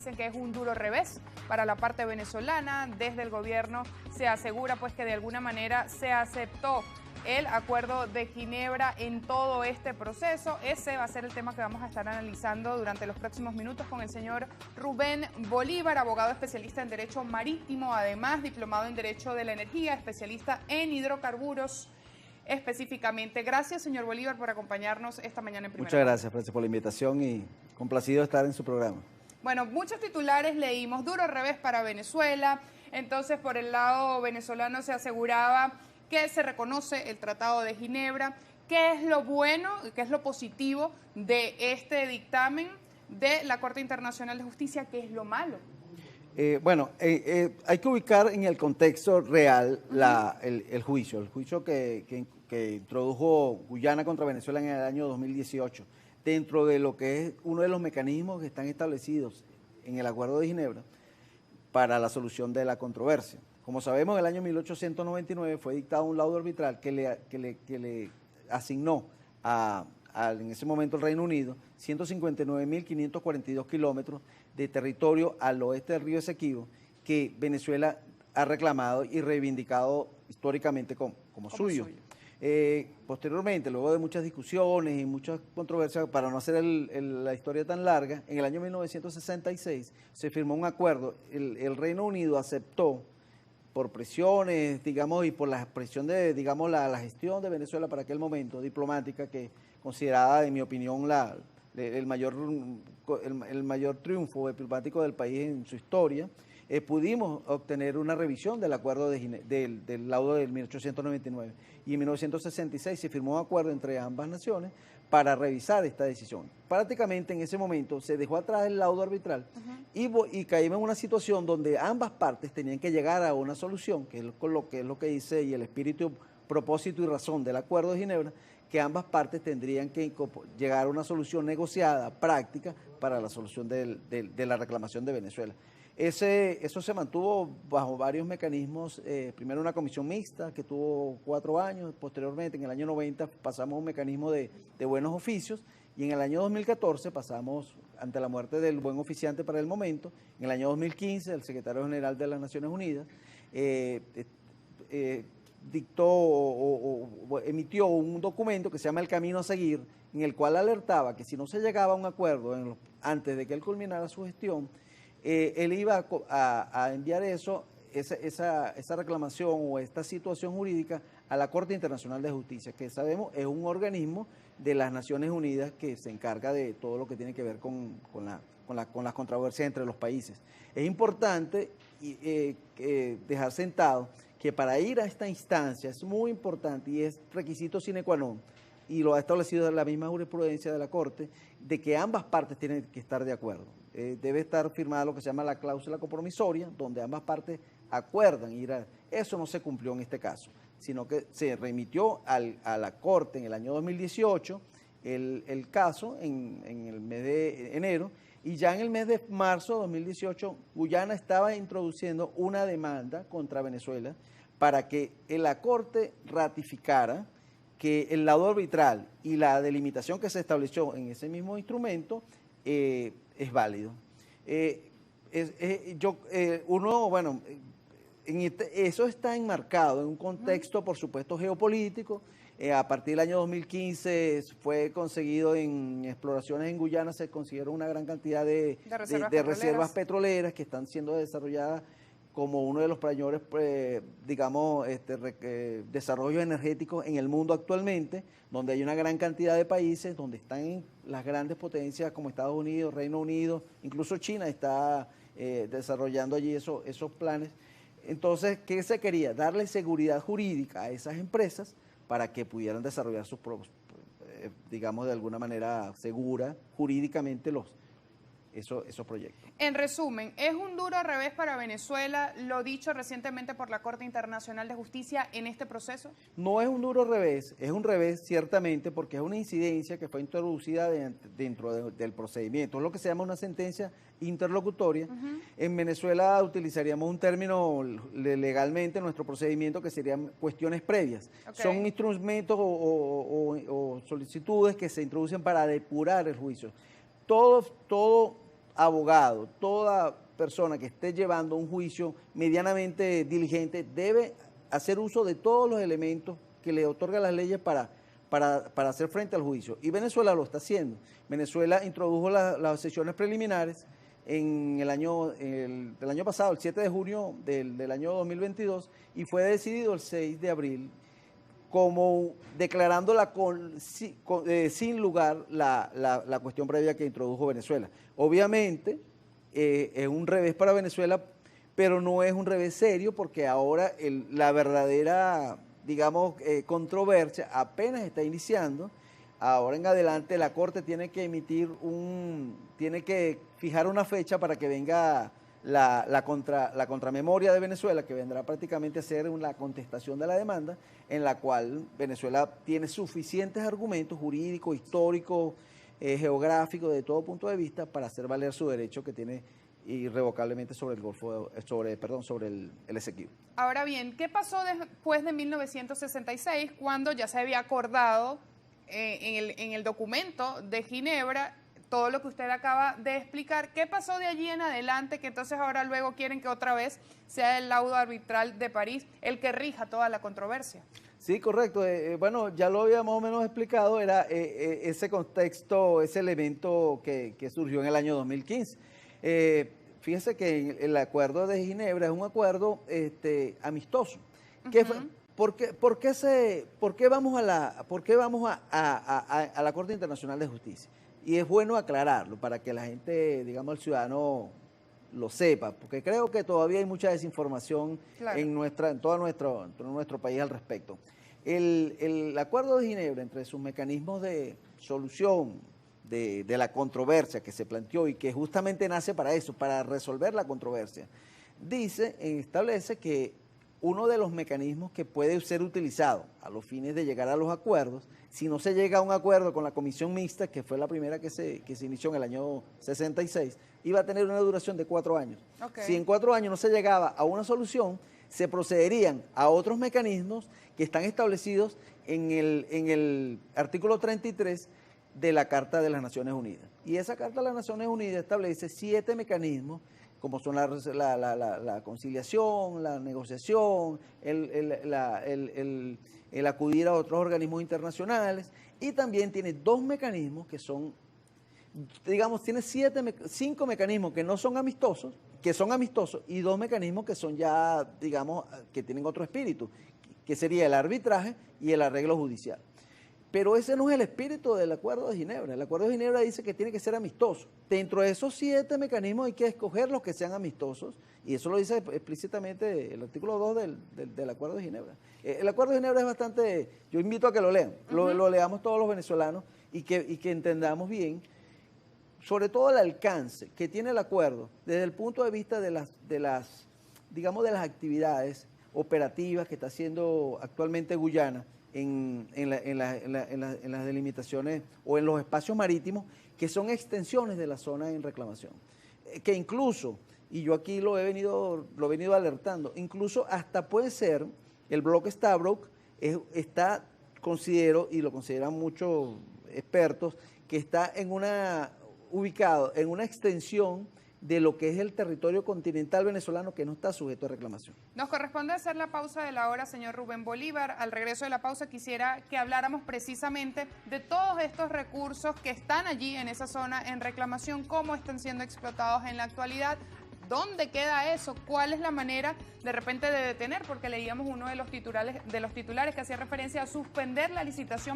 Dicen que es un duro revés para la parte venezolana. Desde el gobierno se asegura pues que de alguna manera se aceptó el acuerdo de Ginebra en todo este proceso. Ese va a ser el tema que vamos a estar analizando durante los próximos minutos con el señor Rubén Bolívar, abogado especialista en Derecho Marítimo, además diplomado en Derecho de la Energía, especialista en hidrocarburos específicamente. Gracias, señor Bolívar, por acompañarnos esta mañana en Primera Muchas gracias, Francis, por la invitación y complacido de estar en su programa. Bueno, muchos titulares leímos, duro revés para Venezuela. Entonces, por el lado venezolano se aseguraba que se reconoce el Tratado de Ginebra. ¿Qué es lo bueno, qué es lo positivo de este dictamen de la Corte Internacional de Justicia? ¿Qué es lo malo? Hay que ubicar en el contexto real el juicio que introdujo Guyana contra Venezuela en el año 2018, dentro de lo que es uno de los mecanismos que están establecidos en el Acuerdo de Ginebra para la solución de la controversia. Como sabemos, en el año 1899 fue dictado un laudo arbitral que le asignó en ese momento el Reino Unido 159.542 kilómetros de territorio al oeste del río Esequibo que Venezuela ha reclamado y reivindicado históricamente como suyo. Posteriormente, luego de muchas discusiones y muchas controversias, para no hacer la historia tan larga, en el año 1966 se firmó un acuerdo. El Reino Unido aceptó, por presiones, digamos, y por la presión de, digamos, la gestión de Venezuela para aquel momento, diplomática, que considerada, en mi opinión, el mayor triunfo diplomático del país en su historia, pudimos obtener una revisión del acuerdo del laudo del 1899. Y en 1966 se firmó un acuerdo entre ambas naciones para revisar esta decisión. Prácticamente en ese momento se dejó atrás el laudo arbitral y caímos en una situación donde ambas partes tenían que llegar a una solución, que es lo que dice, y el espíritu, propósito y razón del Acuerdo de Ginebra, que ambas partes tendrían que llegar a una solución negociada, práctica, para la solución de la reclamación de Venezuela. Eso se mantuvo bajo varios mecanismos, primero una comisión mixta que tuvo 4 años, posteriormente en el año 90 pasamos a un mecanismo de buenos oficios y en el año 2014 pasamos, ante la muerte del buen oficiante para el momento, en el año 2015 el secretario general de las Naciones Unidas emitió un documento que se llama El Camino a Seguir, en el cual alertaba que si no se llegaba a un acuerdo antes de que él culminara su gestión, él iba a enviar esa reclamación o esta situación jurídica a la Corte Internacional de Justicia, que sabemos es un organismo de las Naciones Unidas que se encarga de todo lo que tiene que ver con las controversias entre los países. Es importante dejar sentado que para ir a esta instancia es muy importante y es requisito sine qua non, y lo ha establecido la misma jurisprudencia de la Corte, de que ambas partes tienen que estar de acuerdo. Debe estar firmada lo que se llama la cláusula compromisoria, donde ambas partes acuerdan ir a... Eso no se cumplió en este caso, sino que se remitió a la Corte en el año 2018 el caso en el mes de enero, y ya en el mes de marzo de 2018 Guyana estaba introduciendo una demanda contra Venezuela para que la Corte ratificara que el laudo arbitral y la delimitación que se estableció en ese mismo instrumento es válido. Eso está enmarcado en un contexto, por supuesto, geopolítico. A partir del año 2015 fue conseguido en exploraciones en Guyana, se consiguieron una gran cantidad de reservas petroleras que están siendo desarrolladas como uno de los mayores, desarrollos energéticos en el mundo actualmente, donde hay una gran cantidad de países, donde están las grandes potencias como Estados Unidos, Reino Unido, incluso China está desarrollando allí esos planes. Entonces, ¿qué se quería? Darle seguridad jurídica a esas empresas para que pudieran desarrollar sus, digamos, de alguna manera segura jurídicamente esos proyectos. En resumen, ¿es un duro revés para Venezuela lo dicho recientemente por la Corte Internacional de Justicia en este proceso? No es un duro revés, es un revés ciertamente porque es una incidencia que fue introducida dentro del procedimiento. Es lo que se llama una sentencia interlocutoria. En Venezuela utilizaríamos un término legalmente en nuestro procedimiento que serían cuestiones previas. Son instrumentos o solicitudes que se introducen para depurar el juicio. Todo abogado, toda persona que esté llevando un juicio medianamente diligente debe hacer uso de todos los elementos que le otorgan las leyes para hacer frente al juicio. Y Venezuela lo está haciendo. Venezuela introdujo las sesiones preliminares en el año pasado, el 7 de junio del año 2022, y fue decidido el 6 de abril, como declarándola sin lugar la cuestión previa que introdujo Venezuela. Obviamente es un revés para Venezuela, pero no es un revés serio, porque ahora la verdadera, digamos, controversia apenas está iniciando. Ahora en adelante la Corte tiene que tiene que fijar una fecha para que venga la contramemoria de Venezuela, que vendrá prácticamente a ser una contestación de la demanda, en la cual Venezuela tiene suficientes argumentos jurídicos, históricos, geográficos, de todo punto de vista, para hacer valer su derecho que tiene irrevocablemente sobre el Esequibo. Ahora bien, ¿qué pasó después de 1966, cuando ya se había acordado en el documento de Ginebra todo lo que usted acaba de explicar? ¿Qué pasó de allí en adelante, que entonces ahora luego quieren que otra vez sea el laudo arbitral de París el que rija toda la controversia? Sí, correcto. Bueno, ya lo había más o menos explicado, era ese contexto, ese elemento que surgió en el año 2015. Fíjese que el acuerdo de Ginebra es un acuerdo amistoso. ¿Por qué vamos a la Corte Internacional de Justicia? Y es bueno aclararlo para que la gente, digamos, el ciudadano lo sepa, porque creo que todavía hay mucha desinformación, claro, en todo nuestro país al respecto. El Acuerdo de Ginebra, entre sus mecanismos de solución de la controversia que se planteó y que justamente nace para eso, para resolver la controversia, establece que uno de los mecanismos que puede ser utilizado a los fines de llegar a los acuerdos, si no se llega a un acuerdo con la comisión mixta, que fue la primera que se inició en el año 66, iba a tener una duración de 4 años. Okay. Si en 4 años no se llegaba a una solución, se procederían a otros mecanismos que están establecidos en el artículo 33 de la Carta de las Naciones Unidas. Y esa Carta de las Naciones Unidas establece 7 mecanismos, como son la conciliación, la negociación, el acudir a otros organismos internacionales, y también tiene 2 mecanismos que son, digamos, tiene 5 mecanismos que no son amistosos, y 2 mecanismos que son ya, digamos, que tienen otro espíritu, que sería el arbitraje y el arreglo judicial. Pero ese no es el espíritu del Acuerdo de Ginebra. El Acuerdo de Ginebra dice que tiene que ser amistoso. Dentro de esos 7 mecanismos hay que escoger los que sean amistosos, y eso lo dice explícitamente el artículo 2 del Acuerdo de Ginebra. El Acuerdo de Ginebra es bastante, yo invito a que lo lean, lo leamos todos los venezolanos y que entendamos bien, sobre todo el alcance que tiene el acuerdo desde el punto de vista de las actividades operativas que está haciendo actualmente Guyana en las delimitaciones o en los espacios marítimos que son extensiones de la zona en reclamación. Que incluso, y yo aquí lo he venido alertando, incluso hasta puede ser, el bloque Stabroek considero, y lo consideran muchos expertos, que está ubicado en una extensión de lo que es el territorio continental venezolano, que no está sujeto a reclamación. Nos corresponde hacer la pausa de la hora, señor Rubén Bolívar. Al regreso de la pausa quisiera que habláramos precisamente de todos estos recursos que están allí en esa zona en reclamación, cómo están siendo explotados en la actualidad, dónde queda eso, cuál es la manera de repente de detener, porque leíamos uno de los titulares que hacía referencia a suspender la licitación